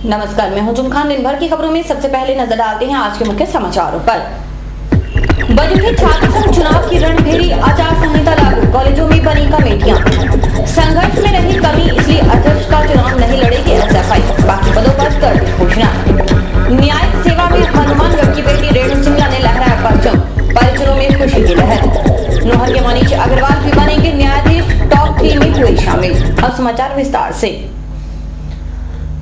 नमस्कार, मैं हूं जुम खान। दिन भर की खबरों में सबसे पहले नजर डालते हैं आज के मुख्य समाचारों पर। बजट छात्र संघ चुनाव की रणभेड़ी, आचार संहिता लागू, कॉलेजों में बनी कमेटियां, संघर्ष में रही कमी, इसलिए अध्यक्ष का चुनाव नहीं लड़ेगी एसएफआई, बाकी पदों पर कर दी घोषणा। न्यायिक सेवा में हनुमानगढ़ की बेटी रेणु सिंगला ने लहराया परचम, परिजनों में खुशी की लहर। नोहर के मनीष अग्रवाल भी बनेंगे न्यायाधीश, टॉप 3 में हुए शामिल। अब समाचार विस्तार से।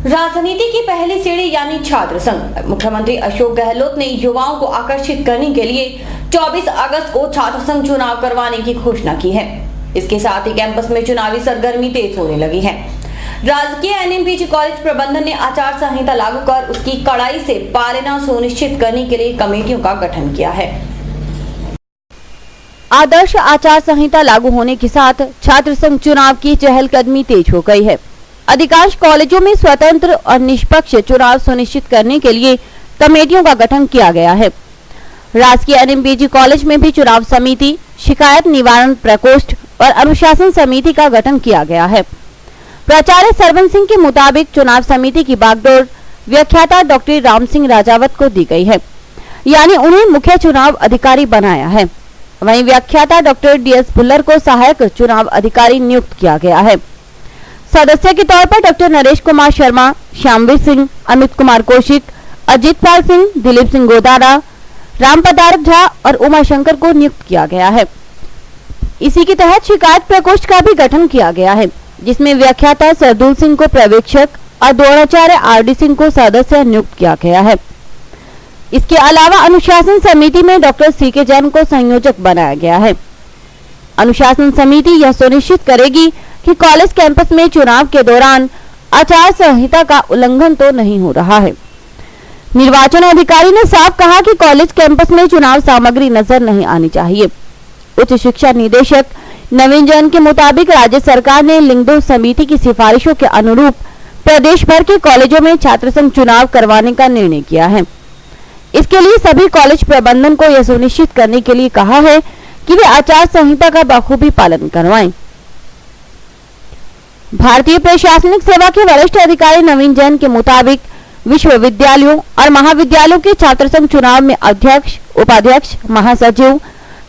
राजनीति की पहली सीढ़ी यानी छात्र संघ। मुख्यमंत्री अशोक गहलोत ने युवाओं को आकर्षित करने के लिए 24 अगस्त को छात्र संघ चुनाव करवाने की घोषणा की है। इसके साथ ही कैंपस में चुनावी सरगर्मी तेज होने लगी है। राजकीय एनएमपीजी कॉलेज प्रबंधन ने आचार संहिता लागू कर उसकी कड़ाई से पालना सुनिश्चित करने के लिए कमेटियों का गठन किया है। आदर्श आचार संहिता लागू होने के साथ छात्र संघ चुनाव की चहलकदमी तेज हो गई है। अधिकांश कॉलेजों में स्वतंत्र और निष्पक्ष चुनाव सुनिश्चित करने के लिए कमेटियों का गठन किया गया है। राजकीय एनएमपीजी कॉलेज में भी चुनाव समिति, शिकायत निवारण प्रकोष्ठ और अनुशासन समिति का गठन किया गया है। प्राचार्य सरवन सिंह के मुताबिक चुनाव समिति की बागडोर व्याख्याता डॉक्टर राम सिंह राजावत को दी गई है, यानी उन्हें मुख्य चुनाव अधिकारी बनाया है। वहीं व्याख्याता डॉक्टर डीएस भुल्लर को सहायक चुनाव अधिकारी नियुक्त किया गया है। सदस्य के तौर पर डॉक्टर नरेश कुमार शर्मा, श्यामवीर सिंह, अमित कुमार कौशिक, अजीत पाल सिंह, दिलीप सिंह गोदारा, राम पदारक झा और उमा शंकर को नियुक्त किया गया है। इसी के तहत शिकायत प्रकोष्ठ का भी गठन किया गया है, जिसमें व्याख्याता सरदूल सिंह को पर्यवेक्षक और द्रोणाचार्य आरडी सिंह को सदस्य नियुक्त किया गया है। इसके अलावा अनुशासन समिति में डॉक्टर सी के जैन को संयोजक बनाया गया है। अनुशासन समिति यह सुनिश्चित करेगी कि कॉलेज कैंपस में चुनाव के दौरान आचार संहिता का उल्लंघन तो नहीं हो रहा है। निर्वाचन अधिकारी ने साफ कहा कि कॉलेज कैंपस में चुनाव सामग्री नजर नहीं आनी चाहिए। उच्च शिक्षा निदेशक नवीन जैन के मुताबिक राज्य सरकार ने लिंगदो समिति की सिफारिशों के अनुरूप प्रदेश भर के कॉलेजों में छात्र संघ चुनाव करवाने का निर्णय किया है। इसके लिए सभी कॉलेज प्रबंधन को यह सुनिश्चित करने के लिए कहा है कि वे आचार संहिता का बखूबी पालन करवाएं। भारतीय प्रशासनिक सेवा के वरिष्ठ अधिकारी नवीन जैन के मुताबिक विश्वविद्यालयों और महाविद्यालयों के छात्र संघ चुनाव में अध्यक्ष, उपाध्यक्ष, महासचिव,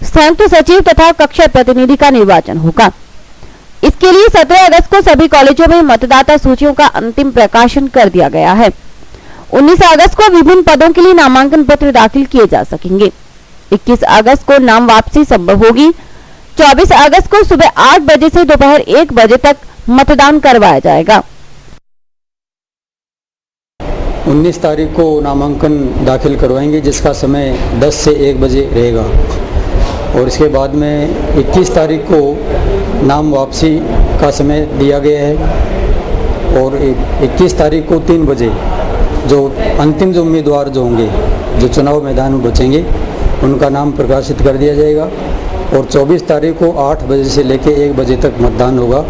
संयुक्त सचिव तथा कक्षा प्रतिनिधि का निर्वाचन होगा। इसके लिए 17 अगस्त को सभी कॉलेजों में मतदाता सूचियों का अंतिम प्रकाशन कर दिया गया है। 19 अगस्त को विभिन्न पदों के लिए नामांकन पत्र दाखिल किए जा सकेंगे। 21 अगस्त को नाम वापसी संभव होगी। 24 अगस्त को सुबह 8 बजे से दोपहर 1 बजे तक मतदान करवाया जाएगा। 19 तारीख को नामांकन दाखिल करवाएंगे, जिसका समय 10 से 1 बजे रहेगा। और इसके बाद में 21 तारीख को नाम वापसी का समय दिया गया है। और 21 तारीख को 3 बजे जो अंतिम जो उम्मीदवार जो होंगे, जो चुनाव मैदान में बचेंगे, उनका नाम प्रकाशित कर दिया जाएगा। और 24 तारीख को 8 बजे से लेकर 1 बजे तक मतदान होगा।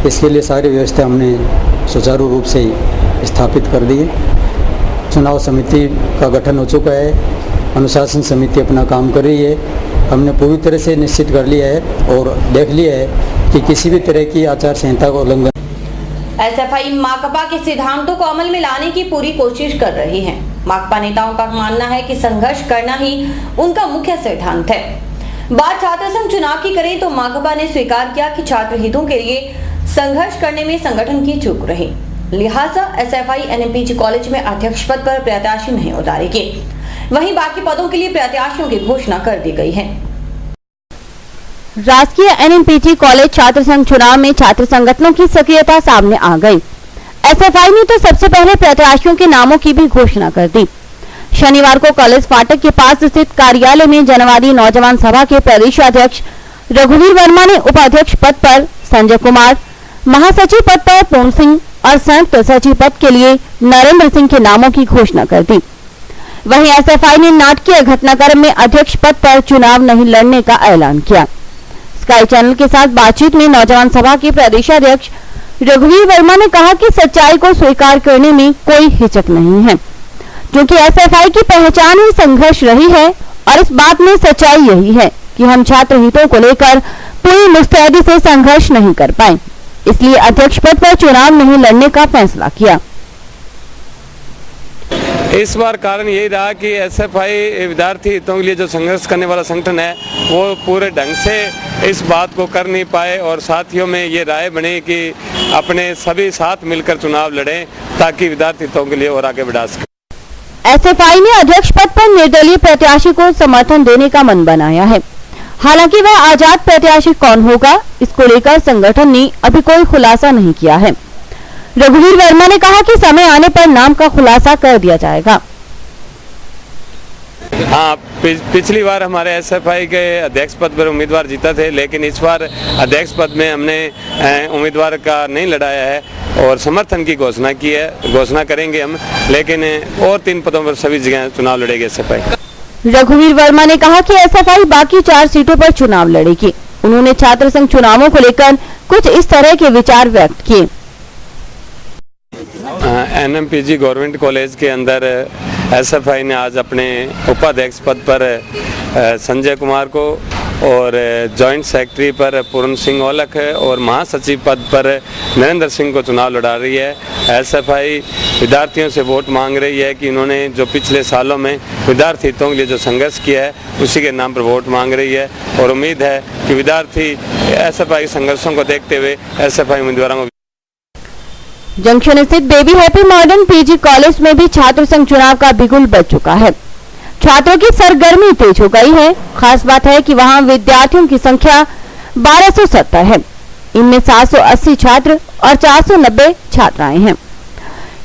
इसके लिए सारी व्यवस्था हमने सुचारू रूप से स्थापित कर दी है। चुनाव समिति का गठन हो चुका है। अनुशासन समिति अपना काम कर रही है। हमने पूरी तरह से निश्चित कर लिया है और देख लिया है कि किसी भी तरह की आचार संहिता का उल्लंघन। एसएफआई माकपा के सिद्धांतों को अमल में लाने की पूरी कोशिश कर रही है। माकपा नेताओं का मानना है कि संघर्ष करना ही उनका मुख्य सिद्धांत है। बात छात्र संघ चुनाव की करें तो माकपा ने स्वीकार किया कि छात्र हितों के लिए संघर्ष करने में संगठन की चूक रही, लिहाजा एसएफआई एनएमपीजी कॉलेज में अध्यक्ष पद पर प्रत्याशी नहीं उतारेगी। वहीं बाकी पदों के लिए प्रत्याशियों की घोषणा कर दी गई है। राजकीय एनएमपीजी कॉलेज छात्र संघ चुनाव में छात्र संगठनों की सक्रियता सामने आ गई। एसएफआई ने तो सबसे पहले प्रत्याशियों के नामों की भी घोषणा कर दी। शनिवार को कॉलेज फाटक के पास स्थित कार्यालय में जनवादी नौजवान सभा के प्रदेशाध्यक्ष रघुवीर वर्मा ने उपाध्यक्ष पद पर संजय कुमार, महासचिव पद पर पूर्ण सिंह और संयुक्त सचिव पद के लिए नरेंद्र सिंह के नामों की घोषणा कर दी। वहीं एसएफआई ने नाटकीय घटनाक्रम में अध्यक्ष पद पर चुनाव नहीं लड़ने का ऐलान किया। स्काई चैनल के साथ बातचीत में नौजवान सभा के प्रदेशाध्यक्ष रघुवीर वर्मा ने कहा कि सच्चाई को स्वीकार करने में कोई हिचक नहीं है, क्योंकि एसएफआई की पहचान ही संघर्ष रही है और इस बात में सच्चाई यही है कि हम छात्र हितों को लेकर पूरी मुस्तैदी से संघर्ष नहीं कर पाए, इसलिए अध्यक्ष पद पर चुनाव नहीं लड़ने का फैसला किया। इस बार कारण यही रहा कि एसएफआई विद्यार्थी हितों के लिए जो संघर्ष करने वाला संगठन है वो पूरे ढंग से इस बात को कर नहीं पाए और साथियों में ये राय बनी कि अपने सभी साथ मिलकर चुनाव लड़ें ताकि विद्यार्थी हितों के लिए और आगे बढ़ा सके। एसएफआई ने अध्यक्ष पद पर निर्दलीय प्रत्याशी को समर्थन देने का मन बनाया है। हालांकि वह आजाद प्रत्याशी कौन होगा, इसको लेकर संगठन ने अभी कोई खुलासा नहीं किया है। रघुवीर वर्मा ने कहा कि समय आने पर नाम का खुलासा कर दिया जाएगा। हाँ, पिछली बार हमारे एसएफआई के अध्यक्ष पद पर उम्मीदवार जीता थे, लेकिन इस बार अध्यक्ष पद में हमने उम्मीदवार का नहीं लड़ाया है और समर्थन की घोषणा की है। घोषणा करेंगे हम, लेकिन और 3 पदों पर सभी जगह चुनाव लड़ेगी एसएफआई। रघुवीर वर्मा ने कहा कि एसएफआई बाकी 4 सीटों पर चुनाव लड़ेगी। उन्होंने छात्र संघ चुनावों को लेकर कुछ इस तरह के विचार व्यक्त किए। एनएमपीजी गवर्नमेंट कॉलेज के अंदर एसएफआई ने आज अपने उपाध्यक्ष पद पर संजय कुमार को और जॉइंट सेक्रेटरी पर पूर्ण सिंह औलख और महासचिव पद पर नरेंद्र सिंह को चुनाव लड़ा रही है। एसएफआई विद्यार्थियों से वोट मांग रही है कि इन्होंने जो पिछले सालों में विद्यार्थी हितों के लिए जो संघर्ष किया है उसी के नाम पर वोट मांग रही है और उम्मीद है कि विद्यार्थी एसएफआई संघर्षों को देखते हुए एसएफआई उम्मीदवारों को। जंक्शन स्थित baby happy modern PG college में भी छात्र संघ चुनाव का बिगुल बज चुका है। छात्रों की सरगर्मी तेज हो गई है। खास बात है कि वहां विद्यार्थियों की संख्या 1270 है। इनमें 780 छात्र और 490 छात्राएं हैं।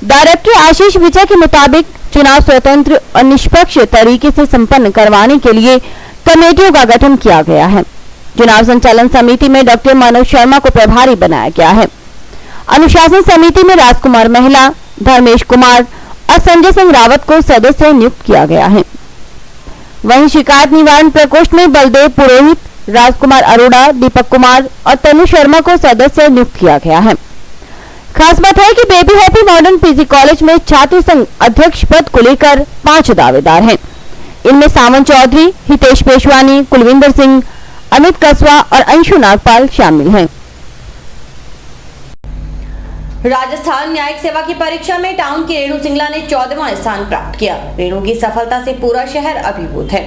डायरेक्टर आशीष विजय के मुताबिक चुनाव स्वतंत्र और निष्पक्ष तरीके से संपन्न करवाने के लिए कमेटियों का गठन किया गया है। चुनाव संचालन समिति में डॉक्टर मनोज शर्मा को प्रभारी बनाया गया है। अनुशासन समिति में राजकुमार महिला, धर्मेश कुमार और संजय सिंह रावत को सदस्य नियुक्त किया गया है। वहीं शिकायत निवारण प्रकोष्ठ में बलदेव पुरोहित, राजकुमार अरोड़ा, दीपक कुमार और तनु शर्मा को सदस्य नियुक्त किया गया है। खास बात है कि baby happy modern PG college में छात्र संघ अध्यक्ष पद को लेकर 5 दावेदार हैं। इनमें सावन चौधरी, हितेश पेशवानी, कुलविंदर सिंह, अमित कस्वा और अंशु नागपाल शामिल हैं। राजस्थान न्यायिक सेवा की परीक्षा में टाउन की रेणु सिंगला ने 14वां स्थान प्राप्त किया। रेणु की सफलता से पूरा शहर अभिभूत है।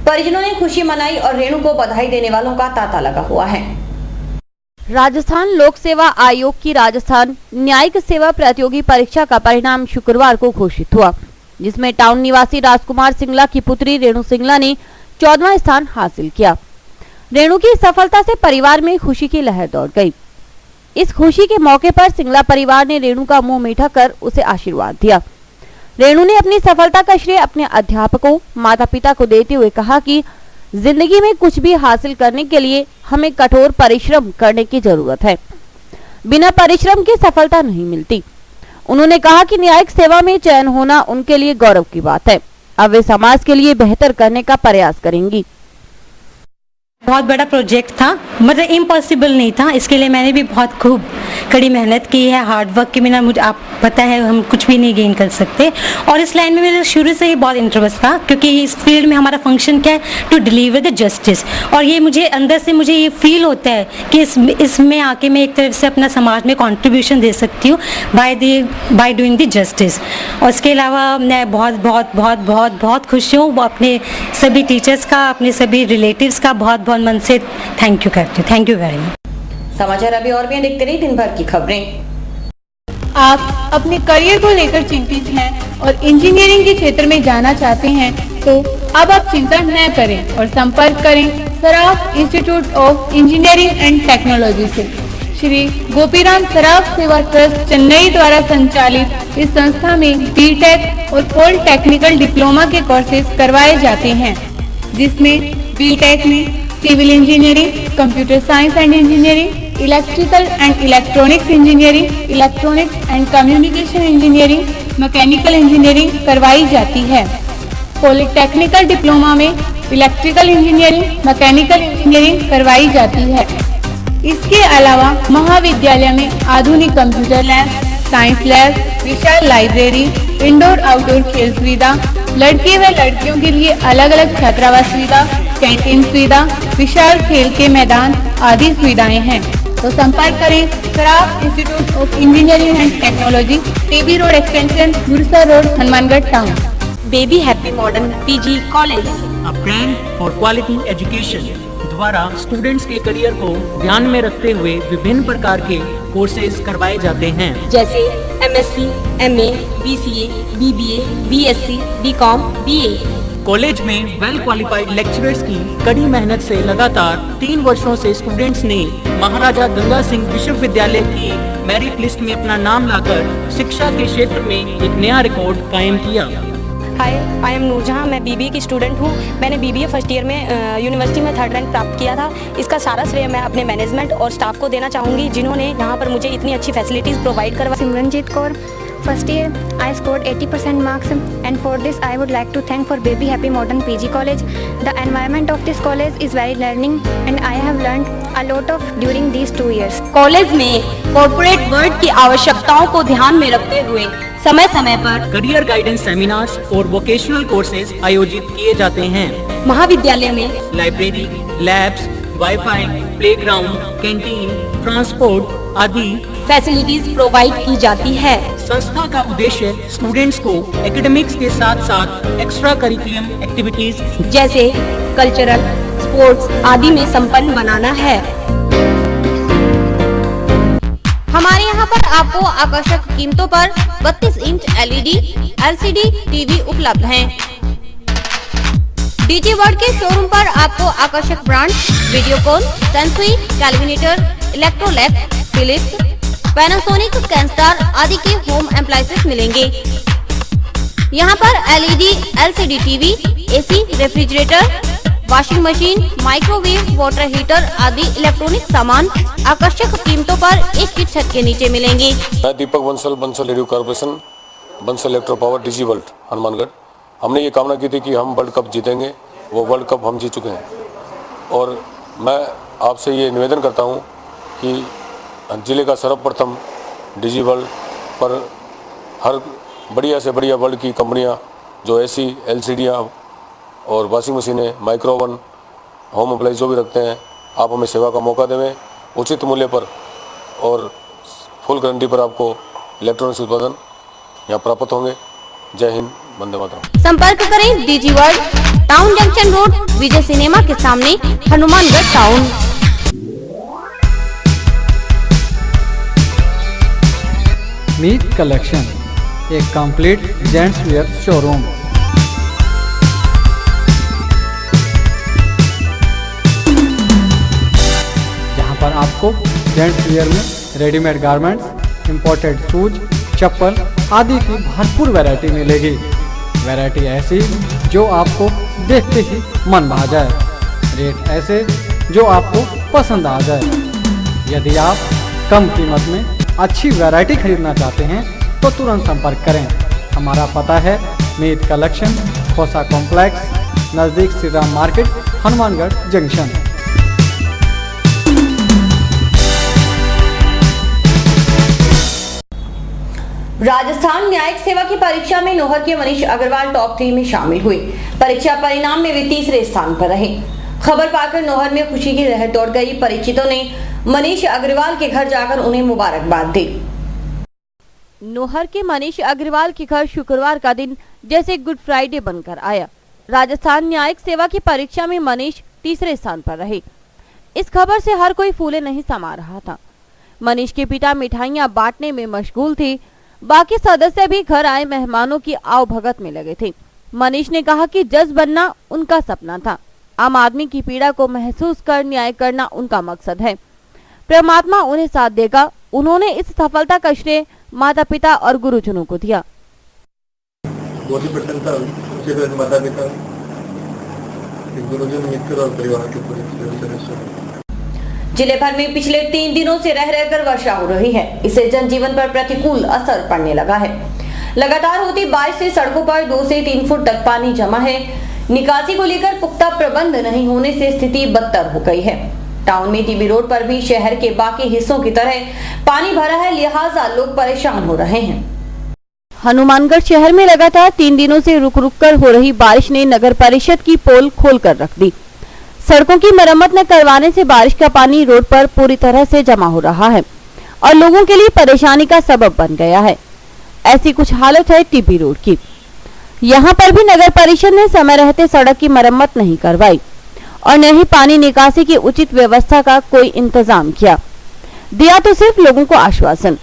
परिजनों ने खुशी मनाई और रेणु को बधाई देने वालों का तांता लगा हुआ है। राजस्थान लोक सेवा आयोग की राजस्थान न्यायिक सेवा प्रतियोगी परीक्षा का परिणाम शुक्रवार को घोषित हुआ, जिसमें टाउन निवासी राजकुमार सिंगला की पुत्री रेणु सिंगला ने 14वां स्थान हासिल किया। रेणु की सफलता से परिवार में खुशी की लहर दौड़ गई। इस खुशी के मौके पर सिंगला परिवार ने रेणु का मुंह मीठा कर उसे आशीर्वाद दिया। रेणु ने अपनी सफलता का श्रेय अपने अध्यापकों, माता पिता को देते हुए कहा कि जिंदगी में कुछ भी हासिल करने के लिए हमें कठोर परिश्रम करने की जरूरत है। बिना परिश्रम के सफलता नहीं मिलती। उन्होंने कहा कि न्यायिक सेवा में चयन होना उनके लिए गौरव की बात है। अब वे समाज के लिए बेहतर करने का प्रयास करेंगी। बहुत बड़ा प्रोजेक्ट था, मतलब इम्पॉसिबल नहीं था। इसके लिए मैंने भी बहुत खूब कड़ी मेहनत की है। हार्ड वर्क के बिना मुझे आप पता है हम कुछ भी नहीं गेन कर सकते। और इस लाइन में मेरा शुरू से ही बहुत इंटरेस्ट था, क्योंकि इस फील्ड में हमारा फंक्शन क्या है, टू डिलीवर द जस्टिस। और ये मुझे अंदर से मुझे ये फील होता है कि इसमें आके मैं एक तरफ से अपना समाज में कंट्रीब्यूशन दे सकती हूँ बाय डूइंग द जस्टिस। और इसके अलावा मैं बहुत बहुत बहुत बहुत बहुत खुश हूँ। अपने सभी टीचर्स का, अपने सभी रिलेटिव्स का बहुत बहुत मन से थैंक यू करती हूँ। Thank you very much. समाचार अभी और भी देखते रहिए दिन भर की खबरें। आप अपने करियर को लेकर चिंतित हैं और इंजीनियरिंग के क्षेत्र में जाना चाहते हैं, तो अब आप चिंता न करें और संपर्क करें Saraf institute of engineering and technology से। श्री गोपीराम सराफ सेवा ट्रस्ट चेन्नई द्वारा संचालित इस संस्था में बीटेक और पॉलिटेक्निकल डिप्लोमा के कोर्सेज करवाए जाते हैं, जिसमें बीटेक में civil engineering, computer science and engineering, electrical and electronics engineering, electronics and communication engineering, mechanical engineering करवाई जाती है। पॉलिटेक्निकल डिप्लोमा में इलेक्ट्रिकल इंजीनियरिंग, मैकेनिकल इंजीनियरिंग करवाई जाती है। इसके अलावा महाविद्यालय में आधुनिक कंप्यूटर लैब, साइंस लैब, विशाल लाइब्रेरी, इंडोर आउटडोर खेल सुविधा, लड़के व लड़कियों के लिए अलग अलग छात्रावास सुविधा, कैंटीन सुविधा, विशाल खेल के मैदान आदि सुविधाएं हैं। तो संपर्क करें Saraf institute of engineering and technology, TB road extension, Gursa road, Hanumangarh town. Baby happy modern PG college, a brand for quality education द्वारा स्टूडेंट्स के करियर को ध्यान में रखते हुए विभिन्न प्रकार के कोर्सेज करवाए जाते हैं, जैसे MSc, MA, BCA, BBA, BSc, BCom, BA. College में वेल क्वालिफाइड लेक्चरर्स की कड़ी मेहनत से लगातार 3 वर्षों से स्टूडेंट्स ने महाराजा गंगा सिंह विश्वविद्यालय की मेरिट लिस्ट में अपना नाम लाकर शिक्षा के क्षेत्र में एक नया रिकॉर्ड कायम किया। हाय, आई एम नूरजहां। मैं बीबीए की स्टूडेंट हूं। मैंने बीबीए फर्स्ट ईयर में यूनिवर्सिटी में 3rd रैंक प्राप्त किया था। इसका सारा श्रेय मैं अपने मैनेजमेंट और स्टाफ को देना चाहूँगी, जिन्होंने यहाँ पर मुझे इतनी अच्छी फैसिलिटीज़ प्रोवाइड करवा। Simranjeet Kaur, first year I scored 80% marks, and for this I would like to thank for Baby Happy Modern PG College. The environment of this college is very learning and I have learned a lot of during these 2 years. College में corporate world की आवश्यकताओं को ध्यान में रखते हुए समय समय पर करियर गाइडेंस सेमिनार्स और वोकेशनल कोर्सेज आयोजित किए जाते हैं। महाविद्यालय में library, labs, wifi, playground, canteen, transport आदि फैसिलिटीज प्रोवाइड की जाती है। संस्था का उद्देश्य स्टूडेंट्स को एकेडमिक्स के साथ साथ एक्स्ट्रा करिकुलम एक्टिविटीज जैसे कल्चरल, स्पोर्ट्स आदि में संपन्न बनाना है। हमारे यहाँ पर आपको आकर्षक कीमतों पर 32 इंच एलईडी, एलसीडी टीवी उपलब्ध हैं। डीजी वर्ल्ड के शोरूम पर आपको आकर्षक brand Videocon, Sansui, Kelvinator, Electrolux, Philips, Panasonic, Kenstar आदि के होम एप्लायंसेस मिलेंगे। यहाँ पर LED, LCD TV, AC, refrigerator, washing machine, microwave, water heater आदि इलेक्ट्रॉनिक सामान आकर्षक कीमतों पर एक ही छत के नीचे मिलेंगे। मैं Deepak Bansal radio corporation, Bansal electro power, DG world, Hanumangarh. हमने ये कामना की थी कि हम वर्ल्ड कप जीतेंगे, वो वर्ल्ड कप हम जीत चुके हैं। और मैं आपसे ये निवेदन करता हूँ कि जिले का सर्वप्रथम डीजी वर्ल्ड पर हर बढ़िया से बढ़िया वर्ल्ड की कंपनियाँ जो एसी, एलसीडियाँ और वॉशिंग मशीनें, माइक्रो ओवन, होम अप्लाइंस जो भी रखते हैं, आप हमें सेवा का मौका देवें उचित मूल्य पर और फुल गारंटी पर आपको इलेक्ट्रॉनिक्स उत्पादन यहाँ प्राप्त होंगे। जय हिंद, वंदे मातरम। संपर्क करें DG world, town junction road, Vijay cinema के सामने, हनुमानगढ़ टाउन। मीत कलेक्शन, एक कंप्लीट जेंट्स वेयर शोरूम। जहां पर आपको जेंट्स वेयर में रेडीमेड गारमेंट्स, इंपोर्टेड शूज, चप्पल आदि की भरपूर वैरायटी मिलेगी। वैरायटी ऐसी जो आपको देखते ही मन भा जाए, रेट ऐसे जो आपको पसंद आ जाए। यदि आप कम कीमत में अच्छी वैरायटी खरीदना चाहते हैं तो तुरंत संपर्क करें। हमारा पता है मीत कलेक्शन, खोसा कॉम्प्लेक्स, नज़दीक श्री राम मार्केट, हनुमानगढ़ जंक्शन। राजस्थान न्यायिक सेवा की परीक्षा में नोहर के मनीष अग्रवाल टॉप 3 में शामिल हुए। परीक्षा परिणाम में वे तीसरे स्थान पर रहे। खबर पाकर नोहर में खुशी की लहर दौड़ गई। परिचितों ने मनीष अग्रवाल के घर जाकर उन्हें मुबारकबाद दी। नोहर के मनीष अग्रवाल के घर शुक्रवार का दिन जैसे गुड फ्राइडे बनकर आया। राजस्थान न्यायिक सेवा की परीक्षा में मनीष तीसरे स्थान पर रहे। इस खबर से हर कोई फूले नहीं समा रहा था। मनीष के पिता मिठाइयां बांटने में मशगूल थे। बाकी सदस्य भी घर आए मेहमानों की आवभगत में लगे थे। मनीष ने कहा कि जज बनना उनका सपना था। आम आदमी की पीड़ा को महसूस कर न्याय करना उनका मकसद है। परमात्मा उन्हें साथ देगा। उन्होंने इस सफलता का श्रेय माता पिता और गुरुजनों को दिया। बहुत ही प्रसन्नता हुई माता पिता, गुरुजन, मित्र और परिवार के पूरे सदस्य। जिले भर में पिछले 3 दिनों से रह रहकर वर्षा हो रही है। इससे जनजीवन पर प्रतिकूल असर पड़ने लगा है। लगातार होती बारिश से सड़कों पर 2 से 3 फुट तक पानी जमा है। निकासी को लेकर पुख्ता प्रबंध नहीं होने से स्थिति बदतर हो गई है। टाउन में टीबी रोड पर भी शहर के बाकी हिस्सों की तरह पानी भरा है, लिहाजा लोग परेशान हो रहे हैं। हनुमानगढ़ शहर में लगातार 3 दिनों से रुक रुक कर हो रही बारिश ने नगर परिषद की पोल खोलकर रख दी। सड़कों की मरम्मत न करवाने से बारिश का पानी रोड पर पूरी तरह से जमा हो रहा है और लोगों के लिए परेशानी का सबब बन गया है। ऐसी कुछ हालत है टीबी रोड की। यहाँ पर भी नगर परिषद ने समय रहते सड़क की मरम्मत नहीं करवाई और न ही पानी निकासी की उचित व्यवस्था का कोई इंतजाम किया। दिया तो सिर्फ लोगों को आश्वासन।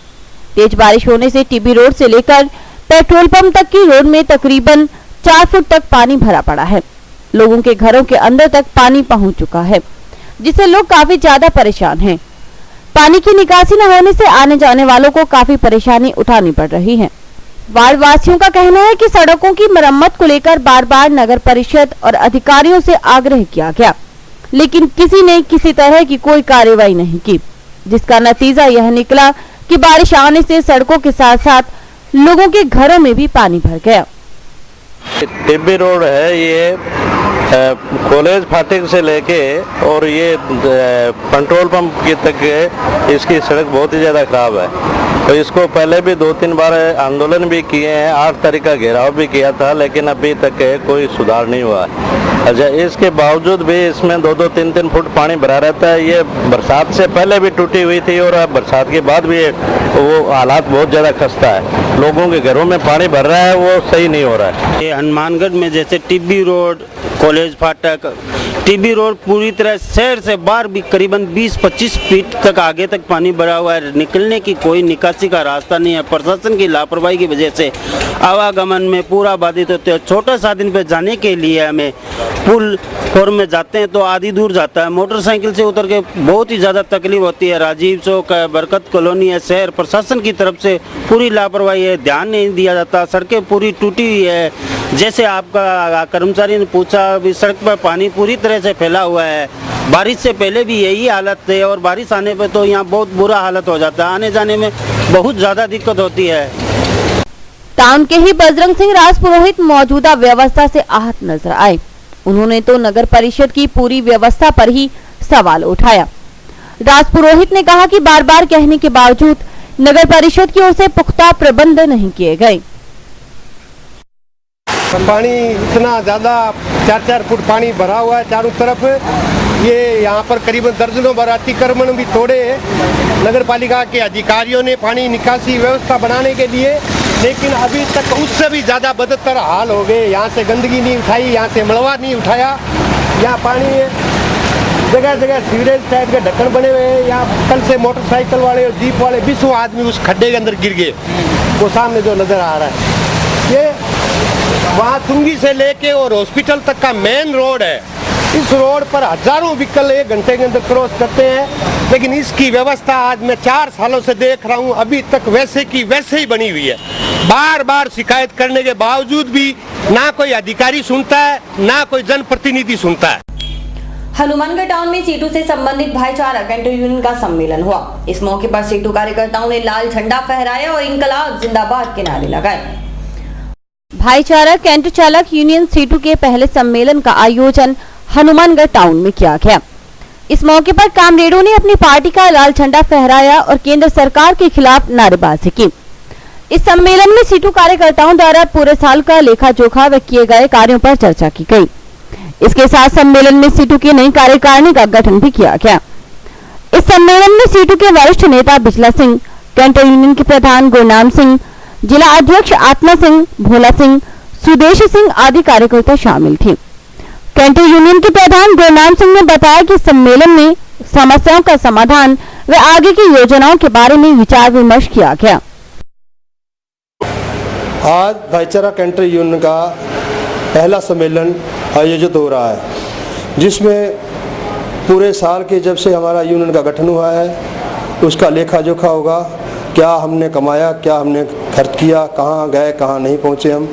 तेज बारिश होने से टीबी रोड से लेकर पेट्रोल पंप तक की रोड में तकरीबन 4 फुट तक पानी भरा पड़ा है। लोगों के घरों के अंदर तक पानी पहुंच चुका है, जिससे लोग काफी ज्यादा परेशान हैं। पानी की निकासी न होने से आने जाने वालों को काफी परेशानी उठानी पड़ रही है। वार्ड वासियों का कहना है कि सड़कों की मरम्मत को लेकर बार बार नगर परिषद और अधिकारियों से आग्रह किया गया, लेकिन किसी ने किसी तरह की कोई कार्रवाई नहीं की, जिसका नतीजा यह निकला कि बारिश आने से सड़कों के साथ साथ लोगों के घरों में भी पानी भर गया। टीबी रोड है, ये कॉलेज फाटक से लेके और ये पेट्रोल पंप की तक इसकी सड़क बहुत ही ज़्यादा खराब है। तो इसको पहले भी 2-3 बार आंदोलन भी किए हैं, 8 तारीख का घेराव भी किया था, लेकिन अभी तक कोई सुधार नहीं हुआ है। अच्छा, इसके बावजूद भी इसमें 2-2, 3-3 फुट पानी भरा रहता है। ये बरसात से पहले भी टूटी हुई थी और अब बरसात के बाद भी वो हालात बहुत ज़्यादा खस्ता है। लोगों के घरों में पानी भर रहा है, वो सही नहीं हो रहा है। ये हनुमानगढ़ में जैसे टीबी रोड, कॉलेज फाटक, टीबी रोड पूरी तरह शहर से बाहर भी करीबन 20-25 फीट तक आगे तक पानी भरा हुआ है। निकलने की कोई निकासी का रास्ता नहीं है। प्रशासन की लापरवाही की वजह से आवागमन में पूरा बाधित होते हैं। छोटे साधन पे जाने के लिए हमें पुल फोर में जाते हैं तो आधी दूर जाता है, मोटरसाइकिल से उतर के बहुत ही ज़्यादा तकलीफ होती है। राजीव चौक है, बरकत कॉलोनी है, शहर प्रशासन की तरफ से पूरी लापरवाही है, ध्यान नहीं दिया जाता। सड़कें पूरी टूटी हुई है। जैसे आपका कर्मचारी ने पूछा, अभी सड़क पर पानी पूरी तरह से फैला हुआ है। बारिश से पहले भी यही हालत है और बारिश आने पे तो यहाँ बहुत बुरा हालत हो जाता है। आने जाने में बहुत ज़्यादा दिक्कत होती है। टाउन के ही बजरंग सिंह राजपुरोहित मौजूदा व्यवस्था से आहत नजर आए। उन्होंने तो नगर परिषद की पूरी व्यवस्था पर ही सवाल उठाया। राजपुरोहित ने कहा कि बार बार कहने के बावजूद नगर परिषद की ओर से पुख्ता प्रबंध नहीं किए गए। पानी इतना ज़्यादा 4-4 फुट पानी भरा हुआ है चारों तरफ। ये यहाँ पर करीबन दर्जनों बार अतिक्रमण भी तोड़े नगर पालिका के अधिकारियों ने पानी निकासी व्यवस्था बनाने के लिए, लेकिन अभी तक उससे भी ज़्यादा बदतर हाल हो गए। यहाँ से गंदगी नहीं उठाई, यहाँ से मलबा नहीं उठाया। यहाँ पानी जगह जगह सीवरेज टाइप के ढक्कन बने हुए हैं। यहाँ कल से मोटरसाइकिल वाले और जीप वाले 20 आदमी उस खड्डे के अंदर गिर गए। वो सामने जो नज़र आ रहा है, ये वहाँ तुंगी से लेके और हॉस्पिटल तक का मेन रोड है। इस रोड पर हजारों व्हीकल 1 घंटे के अंदर क्रॉस करते हैं, लेकिन इसकी व्यवस्था आज मैं 4 सालों से देख रहा हूँ, अभी तक वैसे की वैसे ही बनी हुई है। बार बार शिकायत करने के बावजूद भी ना कोई अधिकारी सुनता है, ना कोई जनप्रतिनिधि सुनता है। हनुमानगढ़ टाउन में सीटू से संबंधित भाईचारा कैंटर यूनियन का सम्मेलन हुआ। इस मौके पर सीटू कार्यकर्ताओं ने लाल झंडा फहराया और इंकलाब जिंदाबाद के नारे लगाए। भाईचारा कैंटर चालक यूनियन सीटू के पहले सम्मेलन का आयोजन हनुमानगढ़ टाउन में किया गया। इस मौके पर कामरेडों ने अपनी पार्टी का लाल झंडा फहराया और केंद्र सरकार के खिलाफ नारेबाजी की। इस सम्मेलन में सीटू कार्यकर्ताओं द्वारा पूरे साल का लेखा जोखा व किए गए कार्यों पर चर्चा की गई। इसके साथ सम्मेलन में सीटू की नई कार्यकारिणी का गठन भी किया गया। इस सम्मेलन में सीटू के वरिष्ठ नेता बिजला सिंह, कैंटर यूनियन के प्रधान गुरनाम सिंह, जिला अध्यक्ष आत्मा सिंह, भोला सिंह, सुदेश सिंह आदि कार्यकर्ता शामिल थे। कैंटर यूनियन के प्रधान गुरनाम सिंह ने बताया कि सम्मेलन में समस्याओं का समाधान व आगे की योजनाओं के बारे में विचार विमर्श किया गया। आज भाईचारा कैंटर यूनियन का पहला सम्मेलन आयोजित हो रहा है, जिसमें पूरे साल के जब से हमारा यूनियन का गठन हुआ है उसका लेखा जोखा होगा। क्या हमने कमाया, क्या हमने खर्च किया, कहाँ गए, कहाँ नहीं पहुँचे हम,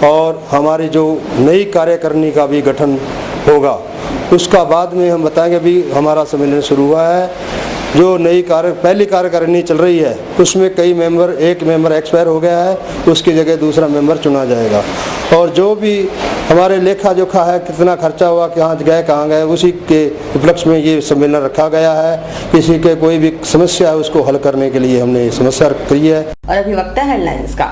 और हमारी जो नई कार्यकारिणी का भी गठन होगा उसका बाद में हम बताएंगे। अभी हमारा सम्मेलन शुरू हुआ है। जो नई पहली कार्यकारिणी चल रही है उसमें कई मेंबर, एक मेंबर एक्सपायर हो गया है, उसकी जगह दूसरा मेंबर चुना जाएगा। और जो भी हमारे लेखा जोखा है, कितना खर्चा हुआ, कहाँ गए, उसी के उपलक्ष्य में ये सम्मेलन रखा गया है। किसी के कोई भी समस्या है उसको हल करने के लिए हमने समस्या रखी है। और अभी वक्त है हेडलाइंस का।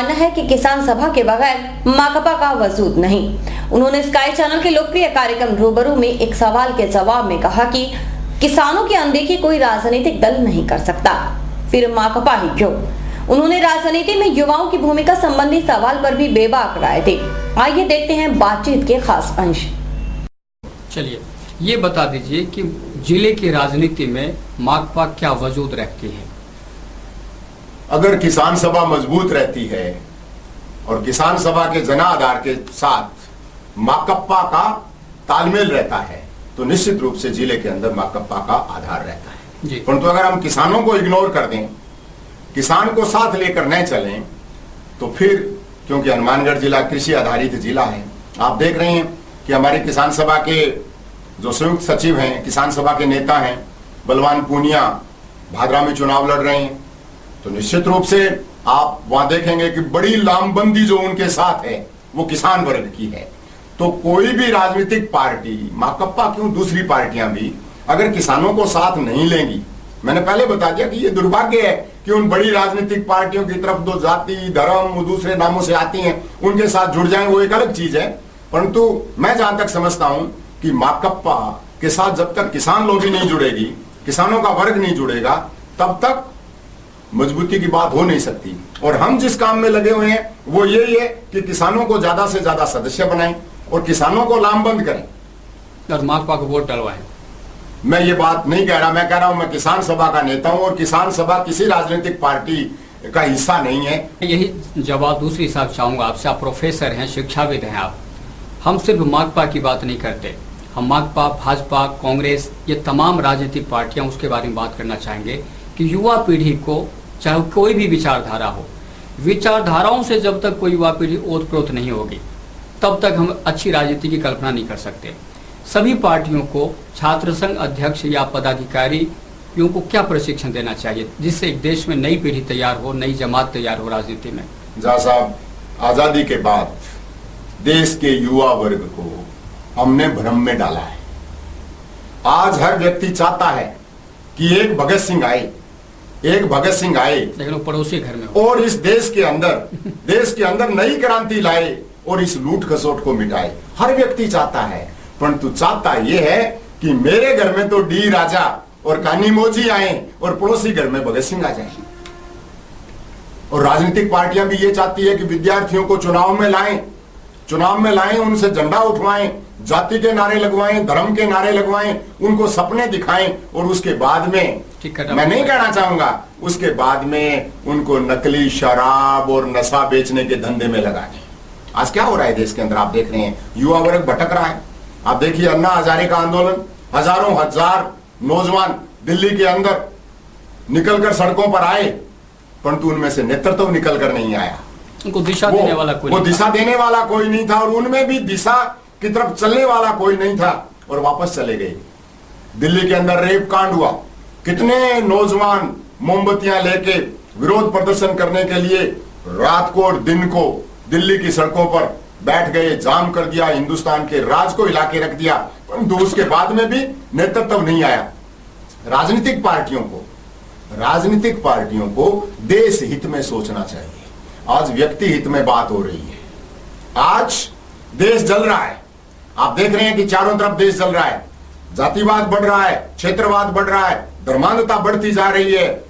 मानना है कि किसान सभा के बगैर माकपा का वजूद नहीं। उन्होंने स्काई चैनल के लोकप्रिय कार्यक्रम रूबरू में एक सवाल के जवाब में कहा कि किसानों की अनदेखी कोई राजनीतिक दल नहीं कर सकता, फिर माकपा ही क्यों। उन्होंने राजनीति में युवाओं की भूमिका संबंधी सवाल पर भी बेबाक राय दी। आइए देखते हैं बातचीत के खास अंश। चलिए ये बता दीजिए कि जिले की राजनीति में माकपा क्या वजूद रखती है। अगर किसान सभा मजबूत रहती है और किसान सभा के जनाधार के साथ माकपा का तालमेल रहता है तो निश्चित रूप से जिले के अंदर माकपा का आधार रहता है। परंतु अगर हम किसानों को इग्नोर कर दें, किसान को साथ लेकर न चलें, तो फिर क्योंकि हनुमानगढ़ जिला कृषि आधारित जिला है, आप देख रहे हैं कि हमारे किसान सभा के जो संयुक्त सचिव हैं, किसान सभा के नेता हैं, बलवान पूनिया भादरा में चुनाव लड़ रहे हैं, तो निश्चित रूप से आप वहां देखेंगे कि बड़ी लामबंदी जो उनके साथ है वो किसान वर्ग की है। तो कोई भी राजनीतिक पार्टी, माकपा क्यों दूसरी पार्टियां भी अगर किसानों को साथ नहीं लेंगी, मैंने पहले बता दिया कि ये दुर्भाग्य है कि उन बड़ी राजनीतिक पार्टियों की तरफ दो जाति धर्म दूसरे नामों से आती हैं, उनके साथ जुड़ जाएं वो एक अलग चीज है। परंतु मैं जहां तक समझता हूं कि माकपा के साथ जब तक किसान लॉबी नहीं जुड़ेगी, किसानों का वर्ग नहीं जुड़ेगा, तब तक मजबूती की बात हो नहीं सकती। और हम जिस काम में लगे हुए हैं वो यही है कि किसानों को ज्यादा से ज्यादा सदस्य बनाएं और किसानों को लामबंद करें और माकपा को वोट डलवाएं। मैं ये बात नहीं कह रहा, मैं कह रहा हूं मैं किसान सभा का नेता हूं और किसान सभा किसी राजनीतिक पार्टी का हिस्सा नहीं है। यही जवाब दूसरी साहब चाहूंगा आपसे। आप प्रोफेसर हैं, शिक्षाविद हैं आप। हम सिर्फ माकपा की बात नहीं करते, हम माकपा, भाजपा, कांग्रेस, ये तमाम राजनीतिक पार्टियां, उसके बारे में बात करना चाहेंगे कि युवा पीढ़ी को, चाहे कोई भी विचारधारा हो, विचारधाराओं से जब तक कोई युवा पीढ़ी ओतप्रोत नहीं होगी तब तक हम अच्छी राजनीति की कल्पना नहीं कर सकते। सभी पार्टियों को छात्र संघ अध्यक्ष या पदाधिकारियों को क्या प्रशिक्षण देना चाहिए जिससे एक देश में नई पीढ़ी तैयार हो, नई जमात तैयार हो राजनीति में। जहाँ साहब, आजादी के बाद देश के युवा वर्ग को हमने भ्रम में डाला है। आज हर व्यक्ति चाहता है कि एक भगत सिंह आए, एक भगत सिंह आए, लेकिन पड़ोसी घर में और इस देश के अंदर नई क्रांति लाए और इस लूट खसोट को मिटाए। हर व्यक्ति चाहता है, परंतु चाहता यह है कि मेरे घर में तो डी राजा और कानी मोजी आए और पड़ोसी घर में भगत सिंह आ जाए। और राजनीतिक पार्टियां भी ये चाहती है कि विद्यार्थियों को चुनाव में लाएं, उनसे झंडा उठवाएं, जाति के नारे लगवाएं, धर्म के नारे लगवाएं, उनको सपने दिखाएं और उसके बाद में, मैं नहीं कहना चाहूंगा, उसके बाद में उनको नकली शराब और नशा बेचने के धंधे में लगा दें। आज क्या हो रहा है देश के अंदर, आप देख रहे हैं, युवा वर्ग भटक रहा है। आप देखिए अन्ना हजारे का आंदोलन, हजारों हजार नौजवान दिल्ली के अंदर निकलकर सड़कों पर आए, परंतु उनमें से नेतृत्व निकलकर नहीं आया। उनको दिशा देने वाला कोई नहीं था। दिशा देने वाला कोई नहीं था और उनमें भी दिशा की तरफ चलने वाला कोई नहीं था और वापस चले गए। दिल्ली के अंदर रेप कांड हुआ, कितने नौजवान मोमबत्तियां लेके विरोध प्रदर्शन करने के लिए रात को और दिन को दिल्ली की सड़कों पर बैठ गए, जाम कर दिया, हिंदुस्तान के राज को हिला के रख दिया, परंतु उसके बाद में भी नेतृत्व नहीं आया। राजनीतिक पार्टियों को देश हित में सोचना चाहिए। आज व्यक्ति हित में बात हो रही है। आज देश जल रहा है, आप देख रहे हैं कि चारों तरफ देश जल रहा है, जातिवाद बढ़ रहा है, क्षेत्रवाद बढ़ रहा है, धर्मांधता बढ़ती जा रही है,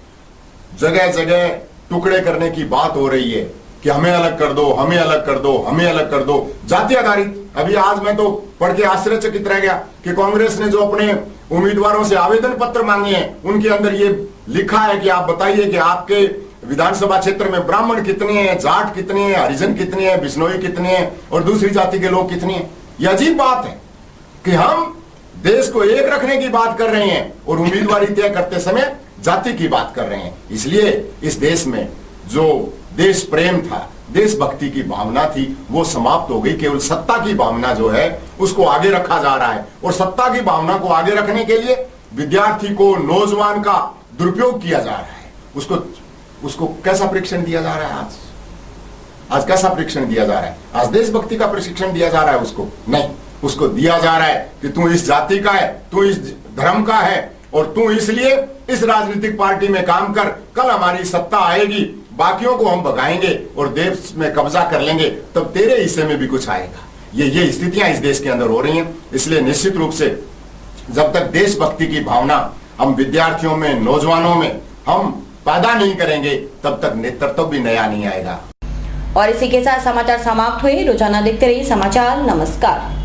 जगह जगह टुकड़े करने की बात हो रही है कि हमें अलग कर दो, हमें अलग कर दो, हमें अलग कर दो, जाति आधारित। अभी आज मैं तो पढ़ के आश्चर्यचकित रह गया कि कांग्रेस ने जो अपने उम्मीदवारों से आवेदन पत्र मांगे हैं उनके अंदर ये लिखा है कि आप बताइए कि आपके विधानसभा क्षेत्र में ब्राह्मण कितने हैं, जाट कितने हैं, हरिजन कितने हैं, बिश्नोई कितने हैं और दूसरी जाति के लोग कितने हैं। यह अजीब बात है कि हम देश को एक रखने की बात कर रहे हैं और उम्मीदवारी तय करते समय जाति की बात कर रहे हैं। इसलिए इस देश में जो देश प्रेम था, देशभक्ति की भावना थी, वो समाप्त हो गई। केवल सत्ता की भावना जो है उसको आगे रखा जा रहा है और सत्ता की भावना को आगे रखने के लिए विद्यार्थी को, नौजवान का दुरुपयोग किया जा रहा है। उसको कैसा प्रशिक्षण दिया जा रहा है? आज कैसा प्रशिक्षण दिया जा रहा है? आज देशभक्ति का प्रशिक्षण दिया जा रहा है उसको? नहीं, उसको दिया जा रहा है कि तू इस जाति का है, तू इस धर्म का है और तू इसलिए इस राजनीतिक पार्टी में काम कर, कल हमारी सत्ता आएगी, बाकियों को हम भगाएंगे और देश में कब्जा कर लेंगे, तब तेरे हिस्से में भी कुछ आएगा। ये स्थितियां इस देश के अंदर हो रही हैं। इसलिए निश्चित रूप से जब तक देशभक्ति की भावना हम विद्यार्थियों में, नौजवानों में हम पैदा नहीं करेंगे, तब तक नेतृत्व भी नया नहीं आएगा। और इसी के साथ समाचार समाप्त हुए। रोजाना देखते रहिए समाचार। नमस्कार।